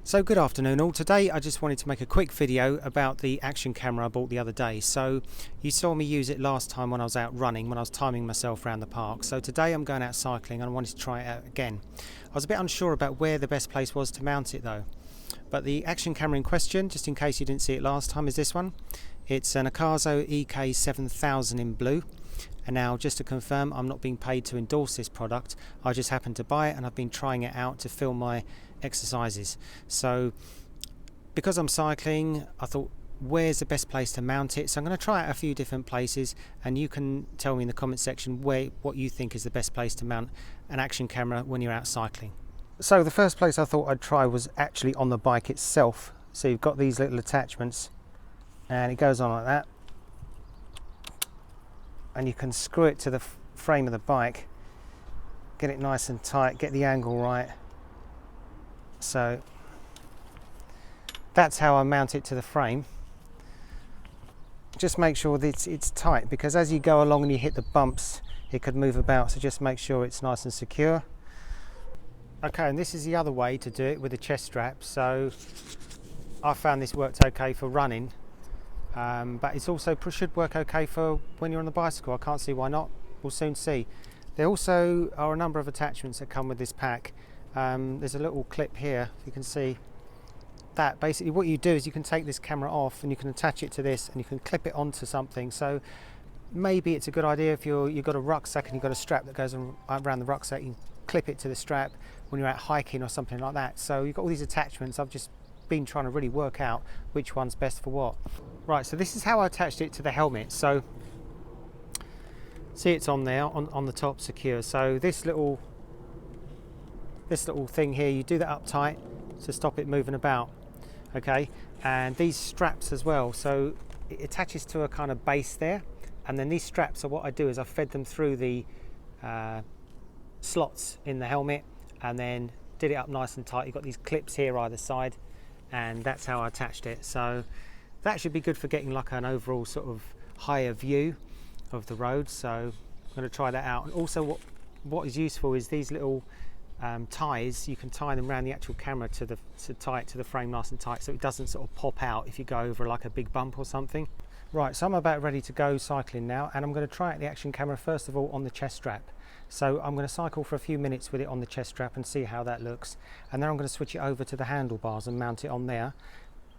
So good afternoon all. Today I just wanted to make a quick video about the action camera I bought the other day. So you saw me use it last time when I was out running, when I was timing myself around the park. So today I'm going out cycling and I wanted to try it out again. I was a bit unsure about where the best place was to mount it though. But the action camera in question, just in case you didn't see it last time, is this one. It's an Akaso EK7000 in blue. And now, just to confirm, I'm not being paid to endorse this product. I just happened to buy it and I've been trying it out to film my exercises. So because I'm cycling, I thought, where's the best place to mount it? So I'm going to try it a few different places, and you can tell me in the comment section what you think is the best place to mount an action camera when you're out cycling. So the first place I thought I'd try was actually on the bike itself. So you've got these little attachments and it goes on like that, and you can screw it to the frame of the bike, get it nice and tight, get the angle right. So that's how I mount it to the frame. Just make sure that it's tight, because as you go along and you hit the bumps, it could move about, so just make sure it's nice and secure. Okay, and this is the other way to do it, with the chest strap. So I found this worked okay for running, but it's also should work okay for when you're on the bicycle. I can't see why not. We'll soon see. There also are a number of attachments that come with this pack. There's a little clip here, you can see that. Basically what you do is you can take this camera off and you can attach it to this and you can clip it onto something. So maybe it's a good idea if you've got a rucksack and you've got a strap that goes around the rucksack, you can clip it to the strap when you're out hiking or something like that. So you've got all these attachments. I've just been trying to really work out which one's best for what. Right, so this is how I attached it to the helmet. So see, it's on there on the top, secure. So this little thing here, you do that up tight to stop it moving about. Okay, and these straps as well, so it attaches to a kind of base there, and then these straps, so what I do is I fed them through the slots in the helmet and then did it up nice and tight. You've got these clips here either side, and that's how I attached it. So that should be good for getting like an overall sort of higher view of the road. So I'm going to try that out. And also what is useful is these little ties. You can tie them around the actual camera to tie it to the frame nice and tight, so it doesn't sort of pop out if you go over like a big bump or something. Right, so I'm about ready to go cycling now, and I'm going to try out the action camera first of all on the chest strap. So I'm going to cycle for a few minutes with it on the chest strap and see how that looks, and then I'm going to switch it over to the handlebars and mount it on there,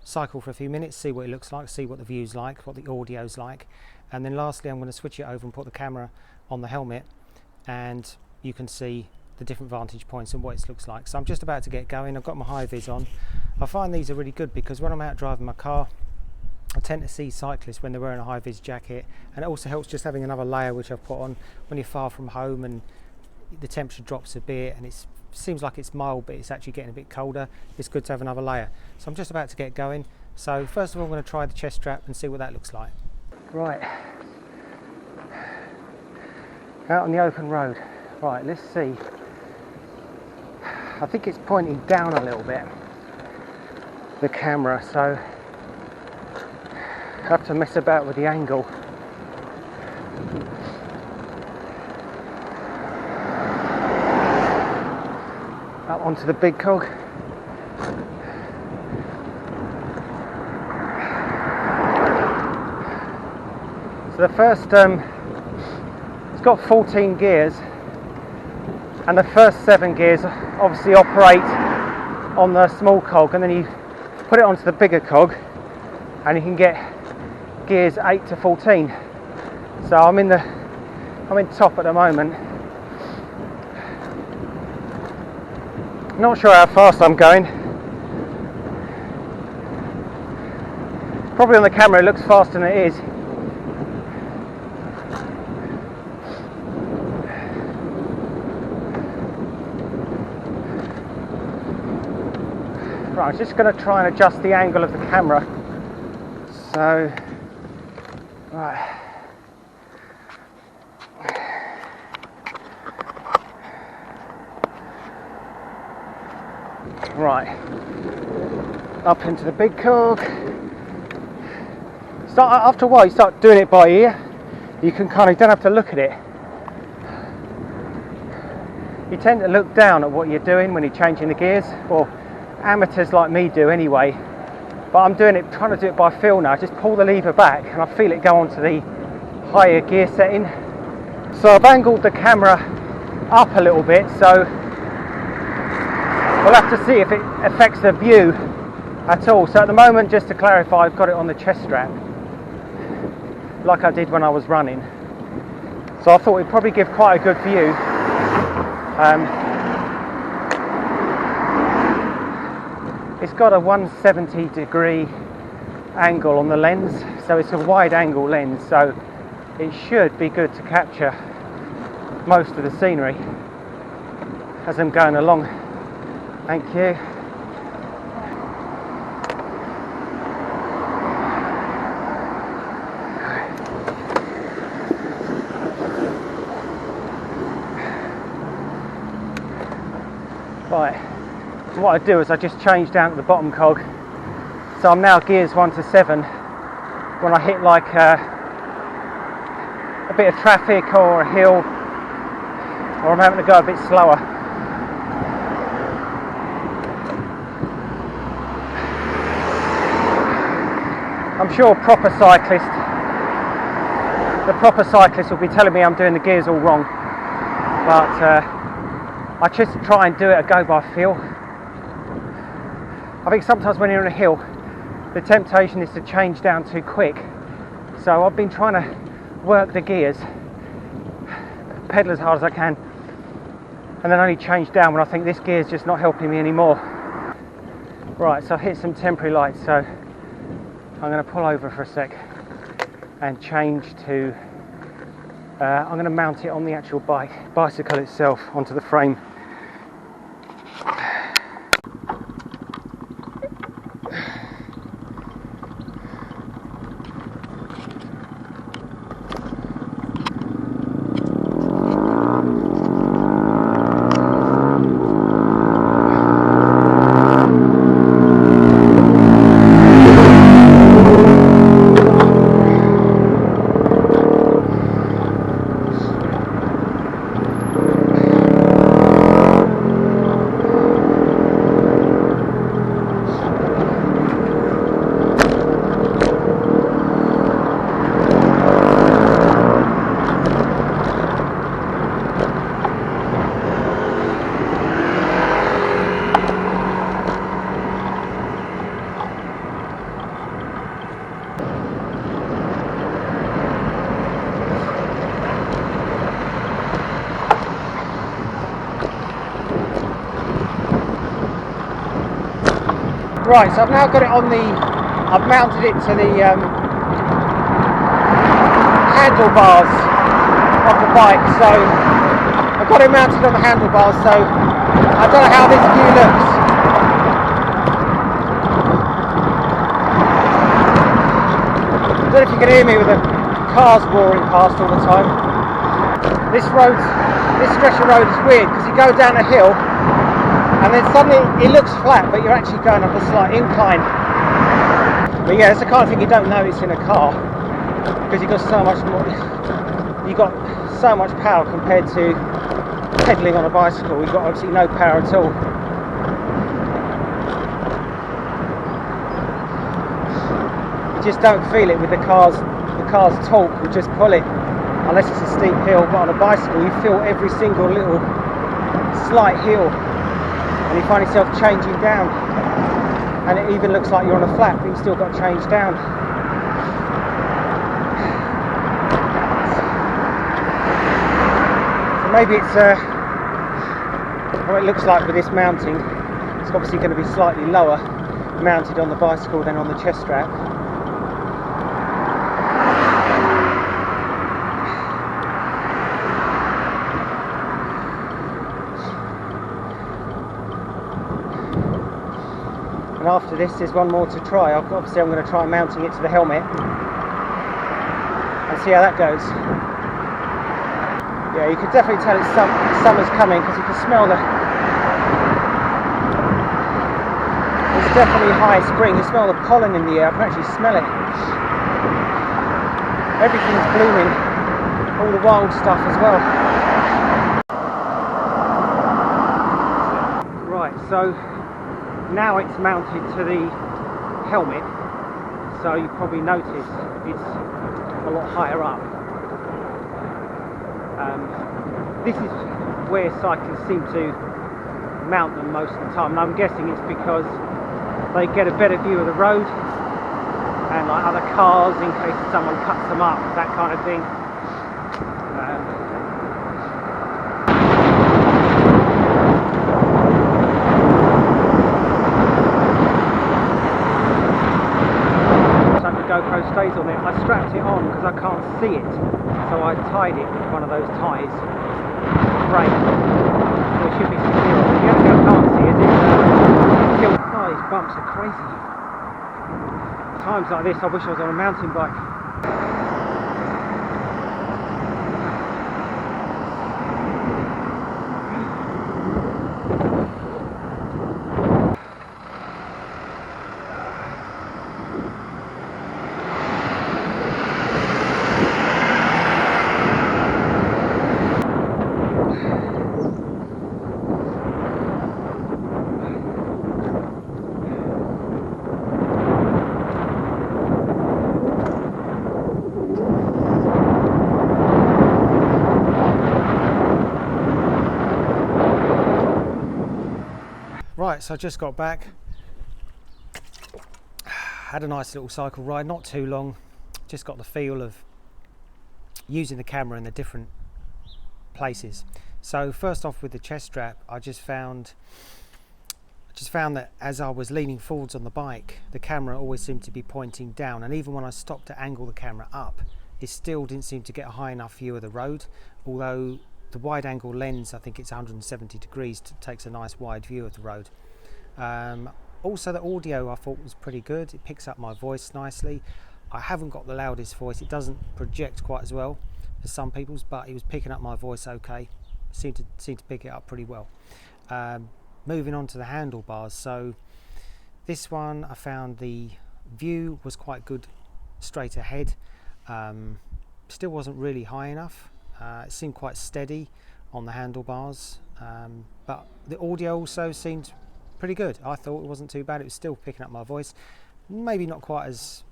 cycle for a few minutes, see what it looks like, see what the view's like, what the audio's like, and then lastly I'm going to switch it over and put the camera on the helmet, and you can see the different vantage points and what it looks like. So I'm just about to get going. I've got my high vis on. I find these are really good because when I'm out driving my car, I tend to see cyclists when they're wearing a high vis jacket, and it also helps just having another layer which I've put on when you're far from home and the temperature drops a bit and it seems like it's mild but it's actually getting a bit colder. It's good to have another layer. So I'm just about to get going. So first of all I'm going to try the chest strap and see what that looks like. Right, out on the open road. Right, let's see. I think it's pointing down a little bit, the camera, so I have to mess about with the angle. Up onto the big cog. So the first, it's got 14 gears, and the first 7 gears obviously operate on the small cog, and then you put it onto the bigger cog and you can get gears 8 to 14. So I'm in top at the moment. Not sure how fast I'm going. Probably on the camera it looks faster than it is. Right, I'm just going to try and adjust the angle of the camera. So, right. Right, up into the big cog. After a while you start doing it by ear. You don't have to look at it. You tend to look down at what you're doing when you're changing the gears, or amateurs like me do anyway, but I'm trying to do it by feel now. Just pull the lever back and I feel it go onto the higher gear setting. So I've angled the camera up a little bit, so we'll have to see if it affects the view at all. So at the moment, just to clarify, I've got it on the chest strap like I did when I was running, so I thought it'd probably give quite a good view. It's got a 170 degree angle on the lens, so it's a wide angle lens, so it should be good to capture most of the scenery as I'm going along. Thank you. Right, so what I do is I just change down to the bottom cog, so I'm now gears 1 to 7. When I hit like a bit of traffic or a hill, or I'm having to go a bit slower. I'm sure the proper cyclist will be telling me I'm doing the gears all wrong, but I just try and do it, I go by feel. I think sometimes when you're on a hill, the temptation is to change down too quick. So I've been trying to work the gears, pedal as hard as I can, and then only change down when I think this gear is just not helping me anymore. Right, so I've hit some temporary lights, so I'm going to pull over for a sec and change to, I'm going to mount it on the actual bicycle itself, onto the frame. Right, so I've now got it on I've mounted it to the handlebars of the bike, so I've got it mounted on the handlebars, so I don't know how this view looks. I don't know if you can hear me with the cars roaring past all the time. This stretch of road is weird because you go down a hill and then suddenly it looks flat, but you're actually going up a slight incline. But yeah, it's the kind of thing you don't notice in a car because you've got so much power compared to pedaling on a bicycle. You've got absolutely no power at all. You just don't feel it with the car's torque. You just pull it, unless it's a steep hill. But on a bicycle, you feel every single little slight hill. And you find yourself changing down, and it even looks like you're on a flat, but you've still got to change down. So maybe it's what it looks like with this mounting. It's obviously going to be slightly lower mounted on the bicycle than on the chest strap. And after this, there's one more to try. Obviously, I'm going to try mounting it to the helmet and see how that goes. Yeah, you can definitely tell summer's coming because you can smell it's definitely high spring. You smell the pollen in the air. I can actually smell it. Everything's blooming, all the wild stuff as well. Right, so Now it's mounted to the helmet, so you probably notice it's a lot higher up. This is where cyclists seem to mount them most of the time, and I'm guessing it's because they get a better view of the road and like other cars in case someone cuts them up, that kind of thing. So the GoPro stays on it. I strapped it on because I can't see it, so I tied it with one of those ties. Brake. So it should be secure. The only thing I can't see is still. Oh, these bumps are crazy. Times like this, I wish I was on a mountain bike. Right, so I just got back, had a nice little cycle ride, not too long, just got the feel of using the camera in the different places. So first off with the chest strap, I just found that as I was leaning forwards on the bike, the camera always seemed to be pointing down, and even when I stopped to angle the camera up, it still didn't seem to get a high enough view of the road, although the wide angle lens, I think it's 170 degrees, takes a nice wide view of the road. Also the audio I thought was pretty good. It picks up my voice nicely. I haven't got the loudest voice. It doesn't project quite as well as some people's, but it was picking up my voice okay. Seemed to pick it up pretty well. Moving on to the handlebars. So this one I found the view was quite good straight ahead. Still wasn't really high enough. It seemed quite steady on the handlebars, but the audio also seemed pretty good. I thought it wasn't too bad. It was still picking up my voice, maybe not quite as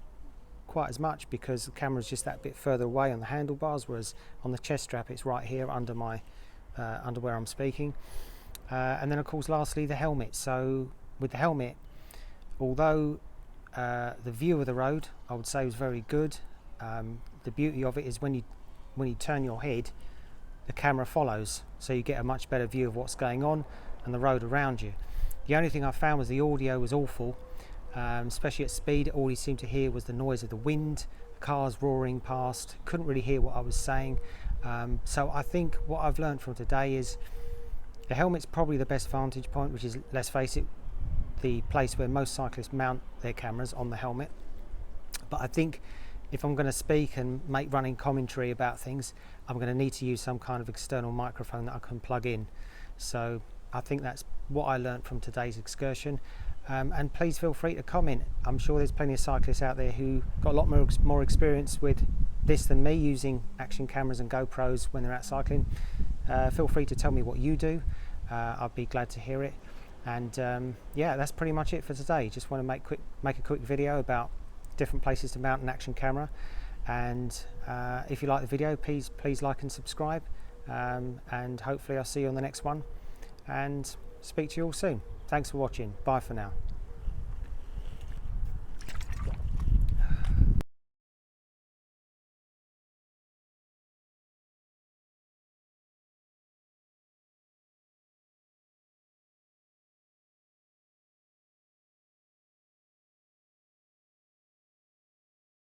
much because the camera's just that bit further away on the handlebars, whereas on the chest strap it's right here under my under where I'm speaking. And then of course lastly the helmet. So with the helmet, although the view of the road I would say was very good, the beauty of it is when you turn your head, the camera follows, so you get a much better view of what's going on and the road around you. The only thing I found was the audio was awful, especially at speed. All you seemed to hear was the noise of the wind, cars roaring past. Couldn't really hear what I was saying. So I think what I've learned from today is the helmet's probably the best vantage point, which is, let's face it, the place where most cyclists mount their cameras, on the helmet. But I think if I'm going to speak and make running commentary about things, I'm going to need to use some kind of external microphone that I can plug in. So I think that's what I learned from today's excursion. And please feel free to comment. I'm sure there's plenty of cyclists out there who got a lot more experience with this than me, using action cameras and GoPros when they're out cycling. Feel free to tell me what you do. I'd be glad to hear it. And yeah, that's pretty much it for today. Just want to make a quick video about different places to mount an action camera. And if you like the video, please like and subscribe. And hopefully I'll see you on the next one and speak to you all soon. Thanks for watching. Bye for now.